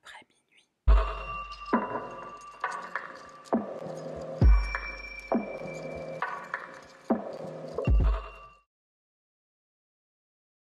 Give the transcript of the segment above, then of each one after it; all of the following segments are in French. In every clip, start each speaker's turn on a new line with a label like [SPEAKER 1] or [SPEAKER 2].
[SPEAKER 1] après minuit.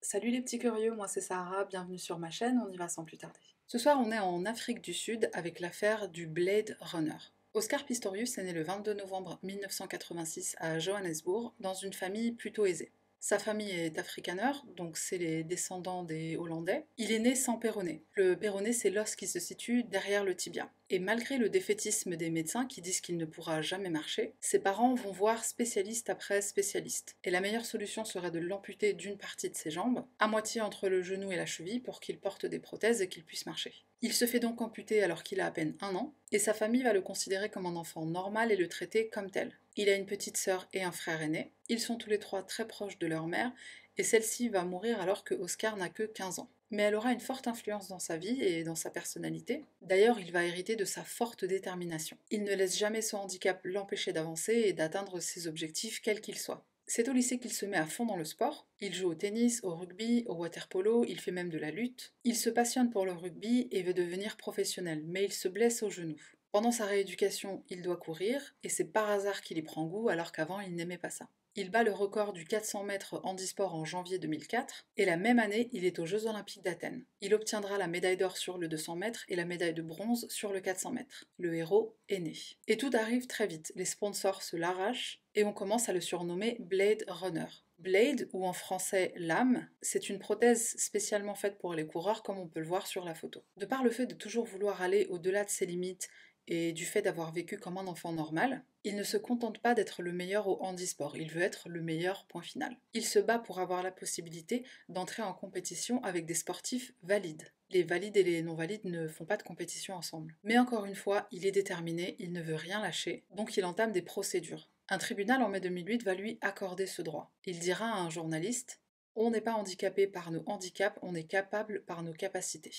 [SPEAKER 1] Salut les petits curieux, moi c'est Sarah, bienvenue sur ma chaîne, on y va sans plus tarder. Ce soir on est en Afrique du Sud avec l'affaire du Blade Runner. Oscar Pistorius est né le 22 novembre 1986 à Johannesburg, dans une famille plutôt aisée. Sa famille est afrikaner, donc c'est les descendants des Hollandais. Il est né sans péroné. Le péroné, c'est l'os qui se situe derrière le tibia. Et malgré le défaitisme des médecins qui disent qu'il ne pourra jamais marcher, ses parents vont voir spécialiste après spécialiste. Et la meilleure solution serait de l'amputer d'une partie de ses jambes, à moitié entre le genou et la cheville, pour qu'il porte des prothèses et qu'il puisse marcher. Il se fait donc amputer alors qu'il a à peine 1 an, et sa famille va le considérer comme un enfant normal et le traiter comme tel. Il a une petite sœur et un frère aîné. Ils sont tous les trois très proches de leur mère, et celle-ci va mourir alors que Oscar n'a que 15 ans. Mais elle aura une forte influence dans sa vie et dans sa personnalité. D'ailleurs, il va hériter de sa forte détermination. Il ne laisse jamais son handicap l'empêcher d'avancer et d'atteindre ses objectifs, quels qu'ils soient. C'est au lycée qu'il se met à fond dans le sport. Il joue au tennis, au rugby, au water-polo, il fait même de la lutte. Il se passionne pour le rugby et veut devenir professionnel, mais il se blesse au genou. Pendant sa rééducation, il doit courir, et c'est par hasard qu'il y prend goût alors qu'avant il n'aimait pas ça. Il bat le record du 400 mètres handisport en janvier 2004, et la même année, il est aux Jeux Olympiques d'Athènes. Il obtiendra la médaille d'or sur le 200 mètres et la médaille de bronze sur le 400 mètres. Le héros est né. Et tout arrive très vite, les sponsors se l'arrachent, et on commence à le surnommer Blade Runner. Blade, ou en français lame, c'est une prothèse spécialement faite pour les coureurs comme on peut le voir sur la photo. De par le fait de toujours vouloir aller au-delà de ses limites et du fait d'avoir vécu comme un enfant normal, il ne se contente pas d'être le meilleur au handisport, il veut être le meilleur point final. Il se bat pour avoir la possibilité d'entrer en compétition avec des sportifs valides. Les valides et les non-valides ne font pas de compétition ensemble. Mais encore une fois, il est déterminé, il ne veut rien lâcher, donc il entame des procédures. Un tribunal en mai 2008 va lui accorder ce droit. Il dira à un journaliste « On n'est pas handicapé par nos handicaps, on est capable par nos capacités ».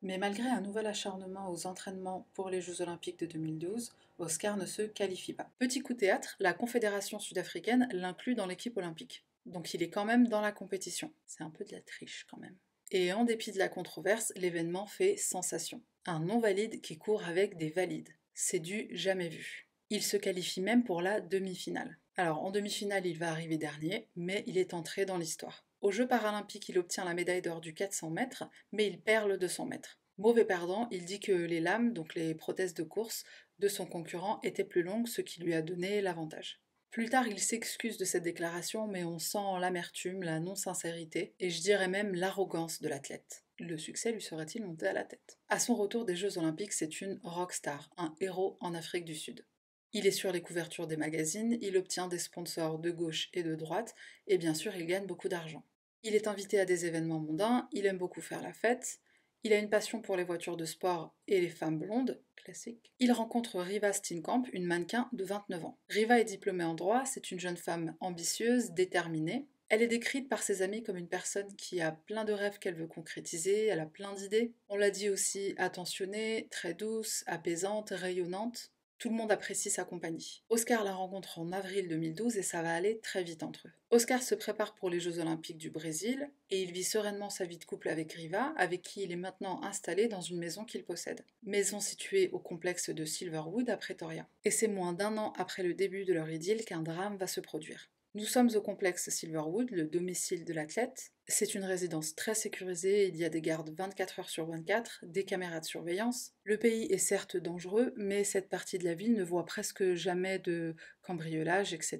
[SPEAKER 1] Mais malgré un nouvel acharnement aux entraînements pour les Jeux Olympiques de 2012, Oscar ne se qualifie pas. Petit coup théâtre, la Confédération sud-africaine l'inclut dans l'équipe olympique. Donc il est quand même dans la compétition. C'est un peu de la triche quand même. Et en dépit de la controverse, l'événement fait sensation. Un non-valide qui court avec des valides. C'est du jamais vu. Il se qualifie même pour la demi-finale. Alors en demi-finale, il va arriver dernier, mais il est entré dans l'histoire. Aux Jeux paralympiques, il obtient la médaille d'or du 400 mètres, mais il perd le 200 mètres. Mauvais perdant, il dit que les lames, donc les prothèses de course, de son concurrent étaient plus longues, ce qui lui a donné l'avantage. Plus tard, il s'excuse de cette déclaration, mais on sent l'amertume, la non-sincérité, et je dirais même l'arrogance de l'athlète. Le succès lui serait-il monté à la tête? À son retour des Jeux Olympiques, c'est une rockstar, un héros en Afrique du Sud. Il est sur les couvertures des magazines, il obtient des sponsors de gauche et de droite, et bien sûr il gagne beaucoup d'argent. Il est invité à des événements mondains, il aime beaucoup faire la fête, il a une passion pour les voitures de sport et les femmes blondes, classique. Il rencontre Riva Steenkamp, une mannequin de 29 ans. Riva est diplômée en droit, c'est une jeune femme ambitieuse, déterminée. Elle est décrite par ses amis comme une personne qui a plein de rêves qu'elle veut concrétiser, elle a plein d'idées. On l'a dit aussi attentionnée, très douce, apaisante, rayonnante. Tout le monde apprécie sa compagnie. Oscar la rencontre en avril 2012 et ça va aller très vite entre eux. Oscar se prépare pour les Jeux Olympiques du Brésil et il vit sereinement sa vie de couple avec Riva, avec qui il est maintenant installé dans une maison qu'il possède. Maison située au complexe de Silverwood à Pretoria. Et c'est moins d'1 an après le début de leur idylle qu'un drame va se produire. Nous sommes au complexe Silverwood, le domicile de l'athlète. C'est une résidence très sécurisée, il y a des gardes 24 heures sur 24, des caméras de surveillance. Le pays est certes dangereux, mais cette partie de la ville ne voit presque jamais de cambriolage, etc.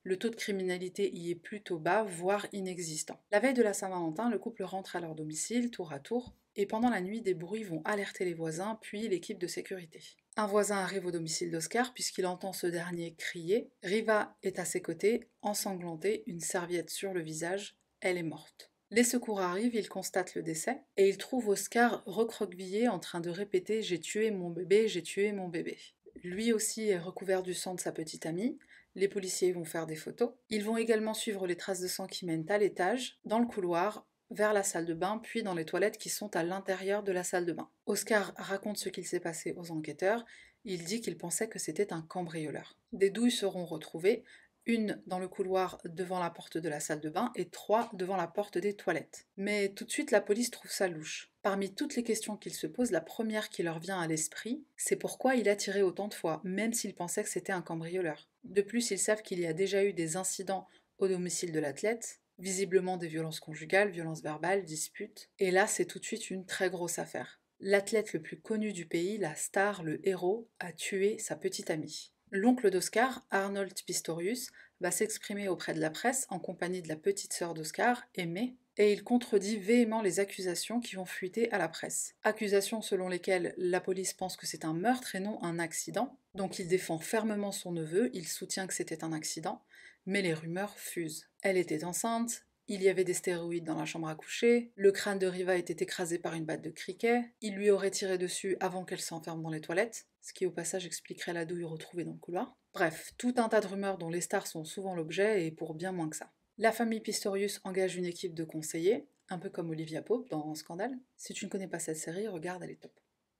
[SPEAKER 1] Le taux de criminalité y est plutôt bas, voire inexistant. La veille de la Saint-Valentin, le couple rentre à leur domicile, tour à tour, et pendant la nuit, des bruits vont alerter les voisins, puis l'équipe de sécurité. Un voisin arrive au domicile d'Oscar puisqu'il entend ce dernier crier. Riva est à ses côtés, ensanglantée, une serviette sur le visage. Elle est morte. Les secours arrivent, ils constatent le décès et ils trouvent Oscar recroquevillé en train de répéter « J'ai tué mon bébé, j'ai tué mon bébé ». Lui aussi est recouvert du sang de sa petite amie. Les policiers vont faire des photos. Ils vont également suivre les traces de sang qui mènent à l'étage, dans le couloir, vers la salle de bain, puis dans les toilettes qui sont à l'intérieur de la salle de bain. Oscar raconte ce qu'il s'est passé aux enquêteurs. Il dit qu'il pensait que c'était un cambrioleur. Des douilles seront retrouvées, une dans le couloir devant la porte de la salle de bain et 3 devant la porte des toilettes. Mais tout de suite, la police trouve ça louche. Parmi toutes les questions qu'ils se posent, la première qui leur vient à l'esprit, c'est pourquoi il a tiré autant de fois, même s'ils pensaient que c'était un cambrioleur. De plus, ils savent qu'il y a déjà eu des incidents au domicile de l'athlète, visiblement des violences conjugales, violences verbales, disputes, et là c'est tout de suite une très grosse affaire. L'athlète le plus connu du pays, la star, le héros, a tué sa petite amie. L'oncle d'Oscar, Arnold Pistorius, va s'exprimer auprès de la presse en compagnie de la petite sœur d'Oscar, Aimée, et il contredit véhément les accusations qui ont fuité à la presse. Accusations selon lesquelles la police pense que c'est un meurtre et non un accident, donc il défend fermement son neveu, il soutient que c'était un accident, mais les rumeurs fusent. Elle était enceinte, il y avait des stéroïdes dans la chambre à coucher, le crâne de Riva était écrasé par une batte de cricket, il lui aurait tiré dessus avant qu'elle s'enferme dans les toilettes, ce qui au passage expliquerait la douille retrouvée dans le couloir. Bref, tout un tas de rumeurs dont les stars sont souvent l'objet et pour bien moins que ça. La famille Pistorius engage une équipe de conseillers, un peu comme Olivia Pope dans Scandale. Si tu ne connais pas cette série, regarde, elle est top.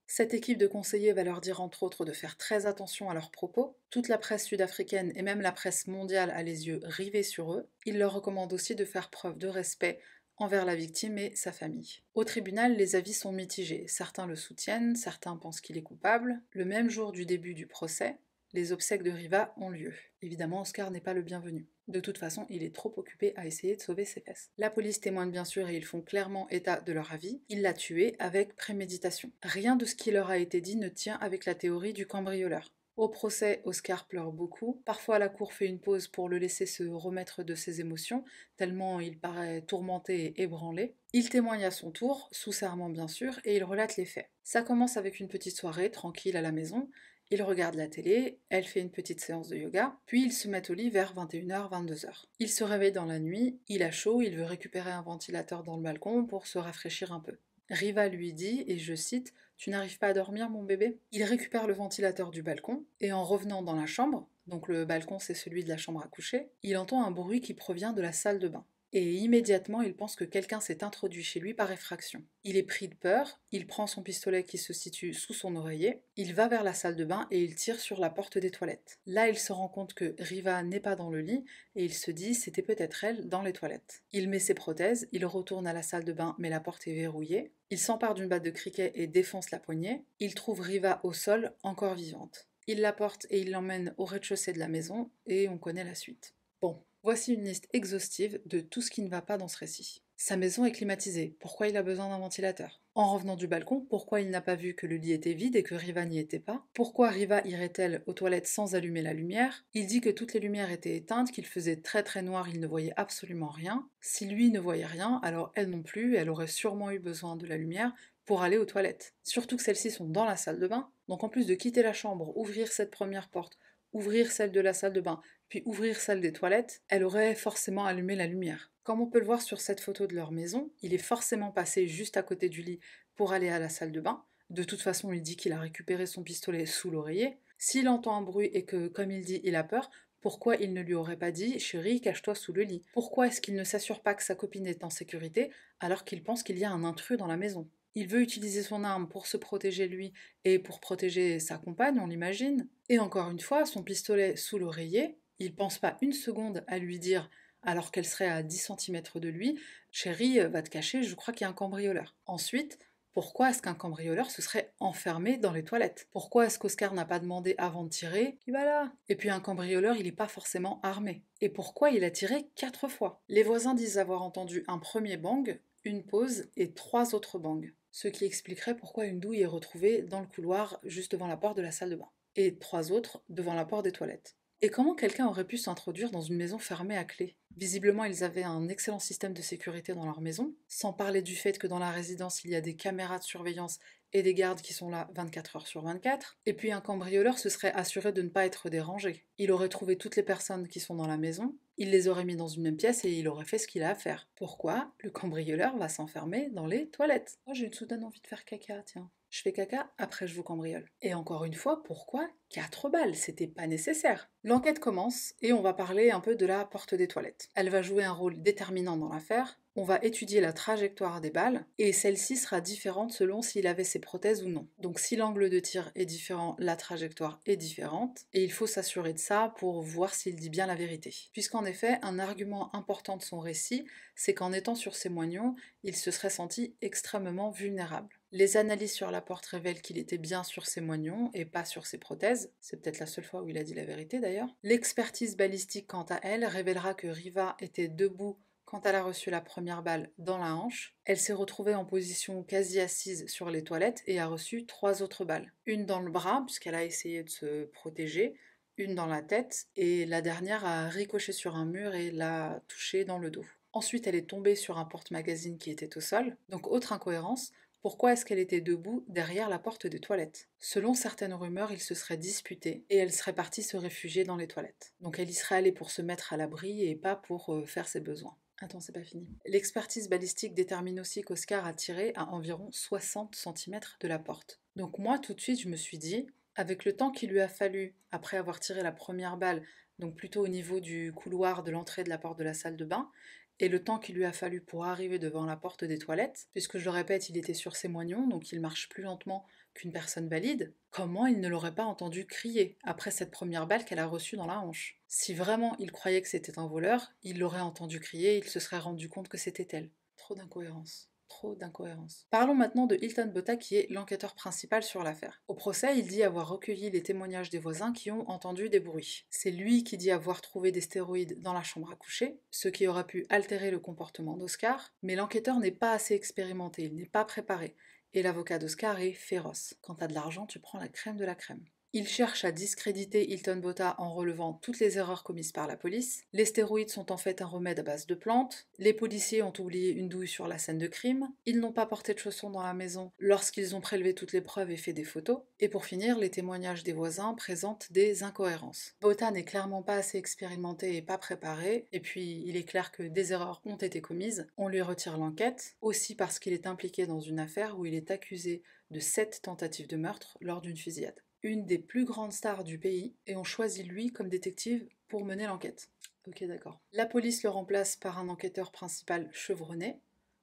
[SPEAKER 1] Cette équipe de conseillers va leur dire entre autres de faire très attention à leurs propos. Toute la presse sud-africaine et même la presse mondiale a les yeux rivés sur eux. Il leur recommande aussi de faire preuve de respect envers la victime et sa famille. Au tribunal, les avis sont mitigés. Certains le soutiennent, certains pensent qu'il est coupable. Le même jour du début du procès, les obsèques de Riva ont lieu. Évidemment, Oscar n'est pas le bienvenu. De toute façon, il est trop occupé à essayer de sauver ses fesses. La police témoigne bien sûr et ils font clairement état de leur avis. Il l'a tué avec préméditation. Rien de ce qui leur a été dit ne tient avec la théorie du cambrioleur. Au procès, Oscar pleure beaucoup. Parfois, la cour fait une pause pour le laisser se remettre de ses émotions, tellement il paraît tourmenté et ébranlé. Il témoigne à son tour, sous serment bien sûr, et il relate les faits. Ça commence avec une petite soirée tranquille à la maison. Ils regardent la télé, elle fait une petite séance de yoga, puis ils se mettent au lit vers 21h, 22h. Il se réveille dans la nuit, il a chaud, il veut récupérer un ventilateur dans le balcon pour se rafraîchir un peu. Riva lui dit, et je cite, « Tu n'arrives pas à dormir, mon bébé ?» Il récupère le ventilateur du balcon, et en revenant dans la chambre, donc le balcon c'est celui de la chambre à coucher, il entend un bruit qui provient de la salle de bain. Et immédiatement, il pense que quelqu'un s'est introduit chez lui par effraction. Il est pris de peur, il prend son pistolet qui se situe sous son oreiller, il va vers la salle de bain et il tire sur la porte des toilettes. Là, il se rend compte que Riva n'est pas dans le lit et il se dit c'était peut-être elle dans les toilettes. Il met ses prothèses, il retourne à la salle de bain mais la porte est verrouillée. Il s'empare d'une batte de cricket et défonce la poignée. Il trouve Riva au sol, encore vivante. Il la porte et il l'emmène au rez-de-chaussée de la maison et on connaît la suite. Bon. Voici une liste exhaustive de tout ce qui ne va pas dans ce récit. Sa maison est climatisée, pourquoi il a besoin d'un ventilateur? En revenant du balcon, pourquoi il n'a pas vu que le lit était vide et que Riva n'y était pas? Pourquoi Riva irait-elle aux toilettes sans allumer la lumière? Il dit que toutes les lumières étaient éteintes, qu'il faisait très très noir, il ne voyait absolument rien. Si lui ne voyait rien, alors elle non plus, elle aurait sûrement eu besoin de la lumière pour aller aux toilettes. Surtout que celles-ci sont dans la salle de bain, donc en plus de quitter la chambre, ouvrir cette première porte, ouvrir celle de la salle de bain, puis ouvrir celle des toilettes, elle aurait forcément allumé la lumière. Comme on peut le voir sur cette photo de leur maison, il est forcément passé juste à côté du lit pour aller à la salle de bain. De toute façon, il dit qu'il a récupéré son pistolet sous l'oreiller. S'il entend un bruit et que, comme il dit, il a peur, pourquoi il ne lui aurait pas dit « Chérie, cache-toi sous le lit ?» Pourquoi est-ce qu'il ne s'assure pas que sa copine est en sécurité alors qu'il pense qu'il y a un intrus dans la maison? Il veut utiliser son arme pour se protéger lui et pour protéger sa compagne, on l'imagine. Et encore une fois, son pistolet sous l'oreiller, il pense pas une seconde à lui dire, alors qu'elle serait à 10 cm de lui, « Chérie, va te cacher, je crois qu'il y a un cambrioleur. » Ensuite, pourquoi est-ce qu'un cambrioleur se serait enfermé dans les toilettes? Pourquoi est-ce qu'Oscar n'a pas demandé avant de tirer? Qui va là? Et puis un cambrioleur, il n'est pas forcément armé. Et pourquoi il a tiré 4 fois? Les voisins disent avoir entendu un premier bang, une pause et 3 autres bangs. Ce qui expliquerait pourquoi une douille est retrouvée dans le couloir juste devant la porte de la salle de bain, et 3 autres devant la porte des toilettes. Et comment quelqu'un aurait pu s'introduire dans une maison fermée à clé? Visiblement, ils avaient un excellent système de sécurité dans leur maison, sans parler du fait que dans la résidence, il y a des caméras de surveillance et des gardes qui sont là 24 heures sur 24. Et puis un cambrioleur se serait assuré de ne pas être dérangé. Il aurait trouvé toutes les personnes qui sont dans la maison, il les aurait mis dans une même pièce et il aurait fait ce qu'il a à faire. Pourquoi le cambrioleur va s'enfermer dans les toilettes? Moi j'ai une soudaine envie de faire caca, tiens. Je fais caca, après je vous cambriole. Et encore une fois, pourquoi 4 balles? C'était pas nécessaire. L'enquête commence et on va parler un peu de la porte des toilettes. Elle va jouer un rôle déterminant dans l'affaire. On va étudier la trajectoire des balles et celle-ci sera différente selon s'il avait ses prothèses ou non. Donc si l'angle de tir est différent, la trajectoire est différente et il faut s'assurer de ça pour voir s'il dit bien la vérité. Puisqu'en effet, un argument important de son récit, c'est qu'en étant sur ses moignons, il se serait senti extrêmement vulnérable. Les analyses sur la porte révèlent qu'il était bien sur ses moignons et pas sur ses prothèses. C'est peut-être la seule fois où il a dit la vérité d'ailleurs. L'expertise balistique, quant à elle, révélera que Riva était debout quand elle a reçu la première balle dans la hanche. Elle s'est retrouvée en position quasi assise sur les toilettes et a reçu 3 autres balles. Une dans le bras, puisqu'elle a essayé de se protéger, une dans la tête, et la dernière a ricoché sur un mur et l'a touchée dans le dos. Ensuite, elle est tombée sur un porte-magazine qui était au sol. Donc, autre incohérence, pourquoi est-ce qu'elle était debout derrière la porte des toilettes? Selon certaines rumeurs, ils se seraient disputés et elle serait partie se réfugier dans les toilettes. Donc elle y serait allée pour se mettre à l'abri et pas pour faire ses besoins. Attends, c'est pas fini. L'expertise balistique détermine aussi qu'Oscar a tiré à environ 60 cm de la porte. Donc moi, tout de suite, je me suis dit, avec le temps qu'il lui a fallu, après avoir tiré la première balle, donc plutôt au niveau du couloir de l'entrée de la porte de la salle de bain, et le temps qu'il lui a fallu pour arriver devant la porte des toilettes, puisque je le répète, il était sur ses moignons, donc il marche plus lentement qu'une personne valide, comment il ne l'aurait pas entendu crier après cette première balle qu'elle a reçue dans la hanche? Si vraiment il croyait que c'était un voleur, il l'aurait entendu crier, il se serait rendu compte que c'était elle. Trop d'incohérences. Trop d'incohérences. Parlons maintenant de Hilton Botha qui est l'enquêteur principal sur l'affaire. Au procès, il dit avoir recueilli les témoignages des voisins qui ont entendu des bruits. C'est lui qui dit avoir trouvé des stéroïdes dans la chambre à coucher, ce qui aurait pu altérer le comportement d'Oscar, mais l'enquêteur n'est pas assez expérimenté, il n'est pas préparé, et l'avocat d'Oscar est féroce. Quand t'as de l'argent, tu prends la crème de la crème. Il cherche à discréditer Hilton Botha en relevant toutes les erreurs commises par la police. Les stéroïdes sont en fait un remède à base de plantes. Les policiers ont oublié une douille sur la scène de crime. Ils n'ont pas porté de chaussons dans la maison lorsqu'ils ont prélevé toutes les preuves et fait des photos. Et pour finir, les témoignages des voisins présentent des incohérences. Botha n'est clairement pas assez expérimenté et pas préparé. Et puis, il est clair que des erreurs ont été commises. On lui retire l'enquête, aussi parce qu'il est impliqué dans une affaire où il est accusé de 7 tentatives de meurtre lors d'une fusillade. Une des plus grandes stars du pays, et on choisit lui comme détective pour mener l'enquête. Ok, d'accord. La police le remplace par un enquêteur principal chevronné,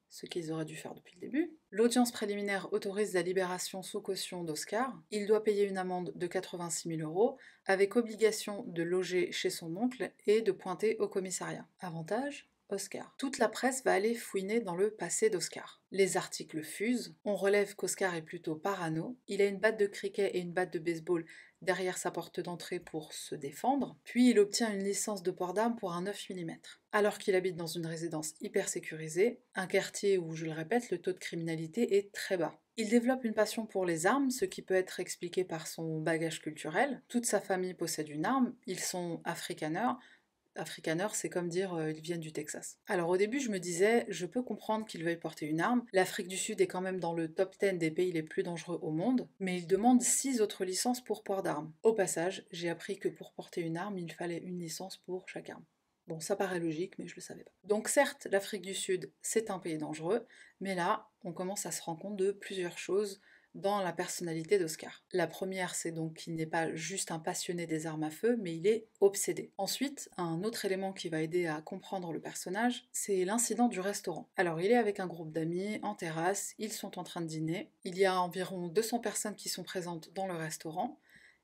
[SPEAKER 1] ce qu'ils auraient dû faire depuis le début. L'audience préliminaire autorise la libération sous caution d'Oscar. Il doit payer une amende de 86 000 €, avec obligation de loger chez son oncle et de pointer au commissariat. Avantage ? Oscar. Toute la presse va aller fouiner dans le passé d'Oscar. Les articles fusent, on relève qu'Oscar est plutôt parano, il a une batte de cricket et une batte de baseball derrière sa porte d'entrée pour se défendre, puis il obtient une licence de port d'armes pour un 9 mm. Alors qu'il habite dans une résidence hyper sécurisée, un quartier où, je le répète, le taux de criminalité est très bas. Il développe une passion pour les armes, ce qui peut être expliqué par son bagage culturel. Toute sa famille possède une arme, ils sont afrikaners. Afrikaner, c'est comme dire ils viennent du Texas. Alors au début, je me disais, je peux comprendre qu'il veuille porter une arme. L'Afrique du Sud est quand même dans le top 10 des pays les plus dangereux au monde, mais il demande 6 autres licences pour port d'armes. Au passage, j'ai appris que pour porter une arme, il fallait une licence pour chaque arme. Bon, ça paraît logique, mais je le savais pas. Donc certes, l'Afrique du Sud, c'est un pays dangereux, mais là, on commence à se rendre compte de plusieurs choses dans la personnalité d'Oscar. La première, c'est donc qu'il n'est pas juste un passionné des armes à feu, mais il est obsédé. Ensuite, un autre élément qui va aider à comprendre le personnage, c'est l'incident du restaurant. Alors, il est avec un groupe d'amis, en terrasse, ils sont en train de dîner. Il y a environ 200 personnes qui sont présentes dans le restaurant,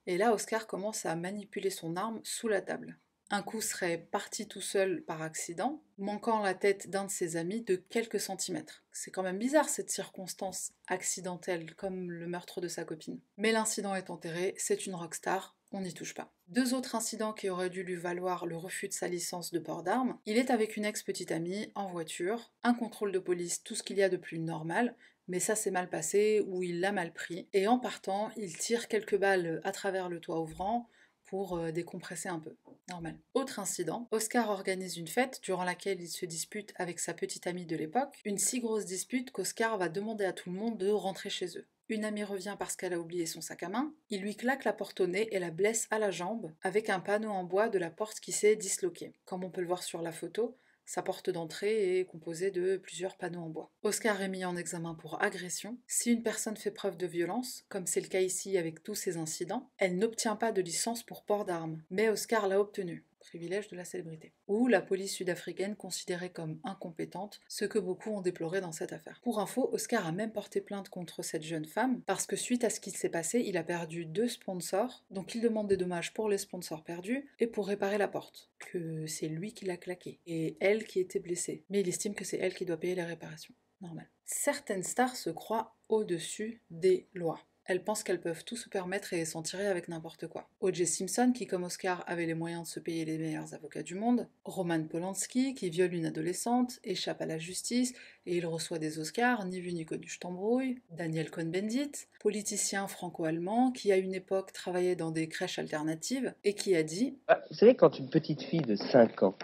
[SPEAKER 1] et là, Oscar commence à manipuler son arme sous la table. Un coup serait parti tout seul par accident, manquant la tête d'un de ses amis de quelques centimètres. C'est quand même bizarre cette circonstance accidentelle, comme le meurtre de sa copine. Mais l'incident est enterré, c'est une rockstar, on n'y touche pas. 2 autres incidents qui auraient dû lui valoir le refus de sa licence de port d'armes. Il est avec une ex-petite amie, en voiture, un contrôle de police, tout ce qu'il y a de plus normal, mais ça s'est mal passé ou il l'a mal pris. Et en partant, il tire quelques balles à travers le toit ouvrant pour décompresser un peu. Normal. Autre incident, Oscar organise une fête durant laquelle il se dispute avec sa petite amie de l'époque, une si grosse dispute qu'Oscar va demander à tout le monde de rentrer chez eux. Une amie revient parce qu'elle a oublié son sac à main, il lui claque la porte au nez et la blesse à la jambe avec un panneau en bois de la porte qui s'est disloqué. Comme on peut le voir sur la photo, sa porte d'entrée est composée de plusieurs panneaux en bois. Oscar est mis en examen pour agression. Si une personne fait preuve de violence, comme c'est le cas ici avec tous ces incidents, elle n'obtient pas de licence pour port d'armes. Mais Oscar l'a obtenue. privilège de la célébrité, ou la police sud-africaine considérée comme incompétente, ce que beaucoup ont déploré dans cette affaire. Pour info, Oscar a même porté plainte contre cette jeune femme, parce que suite à ce qui s'est passé, il a perdu 2 sponsors, donc il demande des dommages pour les sponsors perdus, et pour réparer la porte, que c'est lui qui l'a claqué, et elle qui était blessée, mais il estime que c'est elle qui doit payer les réparations. Normal. Certaines stars se croient au-dessus des lois. Elles pensent qu'elles peuvent tout se permettre et s'en tirer avec n'importe quoi. O.J. Simpson, qui comme Oscar avait les moyens de se payer les meilleurs avocats du monde, Roman Polanski, qui viole une adolescente, échappe à la justice et il reçoit des Oscars, ni vu ni connu je t'embrouille, Daniel Cohn-Bendit, politicien franco-allemand qui à une époque travaillait dans des crèches alternatives et qui a dit
[SPEAKER 2] Vous savez, quand une petite fille de 5 ans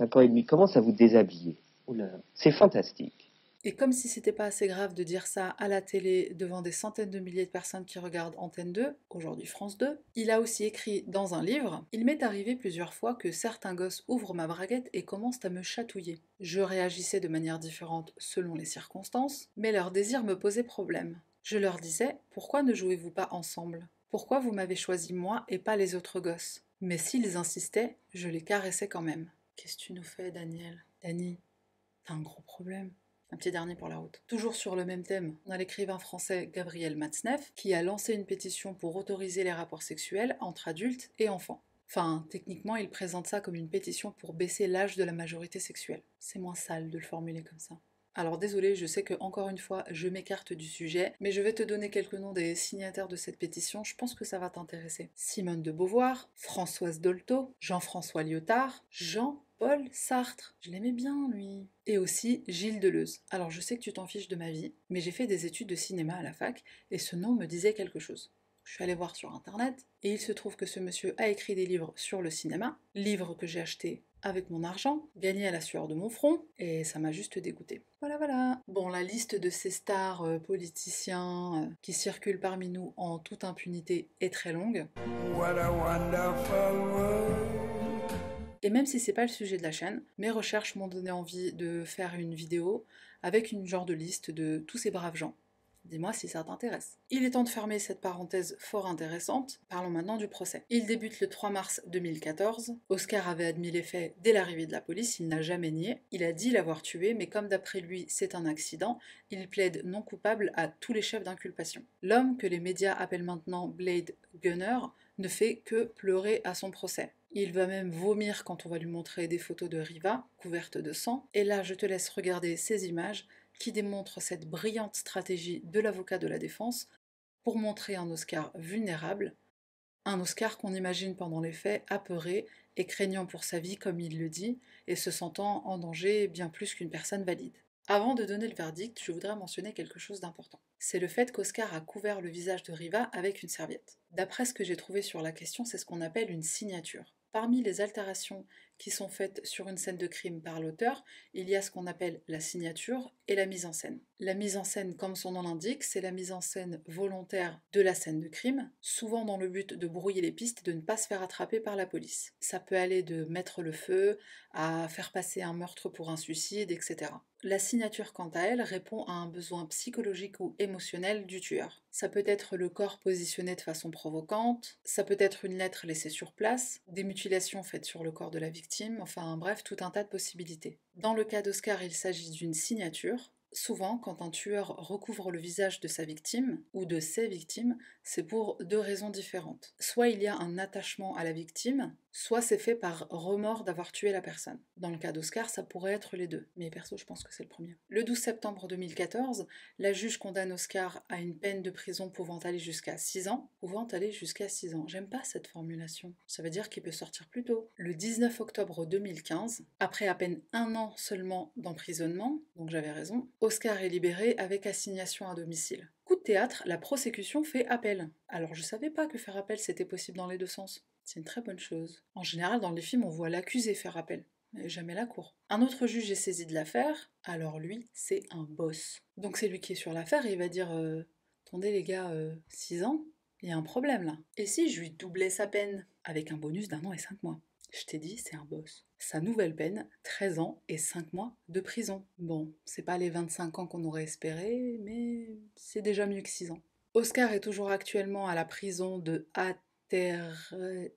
[SPEAKER 2] et demi, commence à vous déshabiller, oula, c'est fantastique.
[SPEAKER 1] Et comme si c'était pas assez grave de dire ça à la télé devant des centaines de milliers de personnes qui regardent Antenne 2, aujourd'hui France 2, il a aussi écrit dans un livre « Il m'est arrivé plusieurs fois que certains gosses ouvrent ma braguette et commencent à me chatouiller. Je réagissais de manière différente selon les circonstances, mais leur désir me posait problème. Je leur disais « Pourquoi ne jouez-vous pas ensemble ? Pourquoi vous m'avez choisi moi et pas les autres gosses ?» Mais s'ils insistaient, je les caressais quand même. Qu'est-ce que tu nous fais, Daniel ? Dani, t'as un gros problème. Un petit dernier pour la route. Toujours sur le même thème, on a l'écrivain français Gabriel Matzneff qui a lancé une pétition pour autoriser les rapports sexuels entre adultes et enfants. Enfin, techniquement, il présente ça comme une pétition pour baisser l'âge de la majorité sexuelle. C'est moins sale de le formuler comme ça. Alors désolé, je sais que encore une fois, je m'écarte du sujet, mais je vais te donner quelques noms des signataires de cette pétition, je pense que ça va t'intéresser. Simone de Beauvoir, Françoise Dolto, Jean-François Lyotard, Jean-Paul Sartre. Je l'aimais bien, lui. Et aussi Gilles Deleuze. Alors je sais que tu t'en fiches de ma vie, mais j'ai fait des études de cinéma à la fac, et ce nom me disait quelque chose. Je suis allée voir sur internet, et il se trouve que ce monsieur a écrit des livres sur le cinéma, livres que j'ai achetés avec mon argent, gagné à la sueur de mon front, et ça m'a juste dégoûté. Voilà, voilà. Bon, la liste de ces stars politiciens qui circulent parmi nous en toute impunité est très longue. What a wonderful world. Et même si c'est pas le sujet de la chaîne, mes recherches m'ont donné envie de faire une vidéo avec une genre de liste de tous ces braves gens. Dis-moi si ça t'intéresse. Il est temps de fermer cette parenthèse fort intéressante. Parlons maintenant du procès. Il débute le 3 mars 2014. Oscar avait admis les faits dès l'arrivée de la police, il n'a jamais nié. Il a dit l'avoir tué, mais comme d'après lui c'est un accident, il plaide non coupable à tous les chefs d'inculpation. L'homme, que les médias appellent maintenant Blade Gunner, ne fait que pleurer à son procès. Il va même vomir quand on va lui montrer des photos de Riva, couvertes de sang. Et là, je te laisse regarder ces images qui démontre cette brillante stratégie de l'avocat de la défense pour montrer un Oscar vulnérable, un Oscar qu'on imagine pendant les faits apeuré et craignant pour sa vie comme il le dit, et se sentant en danger bien plus qu'une personne valide. Avant de donner le verdict, je voudrais mentionner quelque chose d'important. C'est le fait qu'Oscar a couvert le visage de Riva avec une serviette. D'après ce que j'ai trouvé sur la question, c'est ce qu'on appelle une signature. Parmi les altérations qui sont faites sur une scène de crime par l'auteur, il y a ce qu'on appelle la signature et la mise en scène. La mise en scène, comme son nom l'indique, c'est la mise en scène volontaire de la scène de crime, souvent dans le but de brouiller les pistes et de ne pas se faire attraper par la police. Ça peut aller de mettre le feu, à faire passer un meurtre pour un suicide, etc. La signature, quant à elle, répond à un besoin psychologique ou émotionnel du tueur. Ça peut être le corps positionné de façon provocante, ça peut être une lettre laissée sur place, des mutilations faites sur le corps de la victime, enfin bref, tout un tas de possibilités. Dans le cas d'Oscar, il s'agit d'une signature. Souvent, quand un tueur recouvre le visage de sa victime ou de ses victimes, c'est pour deux raisons différentes. Soit il y a un attachement à la victime, soit c'est fait par remords d'avoir tué la personne. Dans le cas d'Oscar, ça pourrait être les deux, mais perso, je pense que c'est le premier. Le 12 septembre 2014, la juge condamne Oscar à une peine de prison pouvant aller jusqu'à 6 ans. Pouvant aller jusqu'à 6 ans. J'aime pas cette formulation. Ça veut dire qu'il peut sortir plus tôt. Le 19 octobre 2015, après à peine 1 an seulement d'emprisonnement, donc j'avais raison, Oscar est libéré avec assignation à domicile. Coup de théâtre, la prosécution fait appel. Alors je savais pas que faire appel c'était possible dans les deux sens. C'est une très bonne chose. En général, dans les films, on voit l'accusé faire appel, mais jamais la cour. Un autre juge est saisi de l'affaire, alors lui, c'est un boss. Donc c'est lui qui est sur l'affaire et il va dire attendez les gars, 6 ans, il y a un problème là. Et si je lui doublais sa peine, avec un bonus d'1 an et 5 mois? Je t'ai dit, c'est un boss. Sa nouvelle peine, 13 ans et 5 mois de prison. Bon, c'est pas les 25 ans qu'on aurait espéré, mais c'est déjà mieux que 6 ans. Oscar est toujours actuellement à la prison de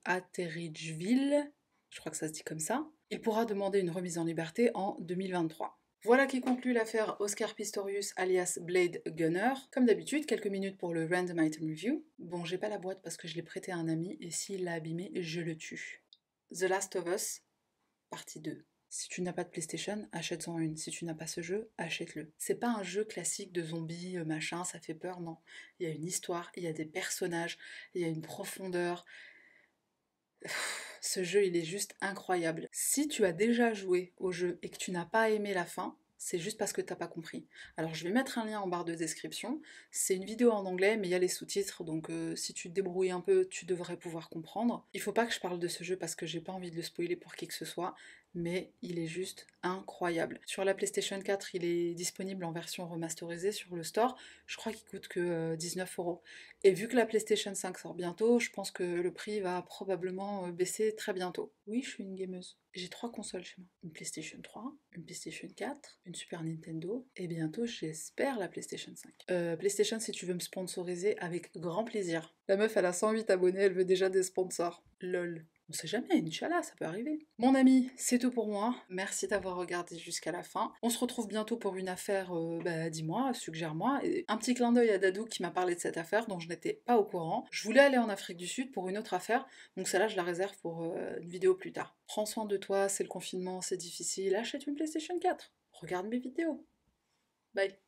[SPEAKER 1] Atteridgeville, je crois que ça se dit comme ça, il pourra demander une remise en liberté en 2023. Voilà qui conclut l'affaire Oscar Pistorius alias Blade Gunner. Comme d'habitude, quelques minutes pour le Random Item Review. Bon, j'ai pas la boîte parce que je l'ai prêtée à un ami et s'il l'a abîmé, je le tue. The Last of Us, partie 2. Si tu n'as pas de PlayStation, achète-en une. Si tu n'as pas ce jeu, achète-le. C'est pas un jeu classique de zombies, machin, ça fait peur, non. Il y a une histoire, il y a des personnages, il y a une profondeur. Ce jeu, il est juste incroyable. Si tu as déjà joué au jeu et que tu n'as pas aimé la fin, c'est juste parce que t'as pas compris. Alors je vais mettre un lien en barre de description. C'est une vidéo en anglais, mais il y a les sous-titres, donc si tu te débrouilles un peu, tu devrais pouvoir comprendre. Il faut pas que je parle de ce jeu parce que j'ai pas envie de le spoiler pour qui que ce soit, mais il est juste incroyable. Sur la PlayStation 4, il est disponible en version remasterisée sur le store. Je crois qu'il coûte que 19 €. Et vu que la PlayStation 5 sort bientôt, je pense que le prix va probablement baisser très bientôt. Oui, je suis une gameuse. J'ai 3 consoles chez moi. Une PlayStation 3, une PlayStation 4, une Super Nintendo, et bientôt, j'espère, la PlayStation 5. PlayStation, si tu veux me sponsoriser, avec grand plaisir. La meuf, elle a 108 abonnés, elle veut déjà des sponsors. Lol. On sait jamais, Inch'Allah, ça peut arriver. Mon ami, c'est tout pour moi. Merci d'avoir regardé jusqu'à la fin. On se retrouve bientôt pour une affaire, dis-moi, suggère-moi. Et un petit clin d'œil à Dadou qui m'a parlé de cette affaire dont je n'étais pas au courant. Je voulais aller en Afrique du Sud pour une autre affaire, donc celle-là, je la réserve pour une vidéo plus tard. Prends soin de toi, c'est le confinement, c'est difficile. Achète une PlayStation 4. Regarde mes vidéos. Bye.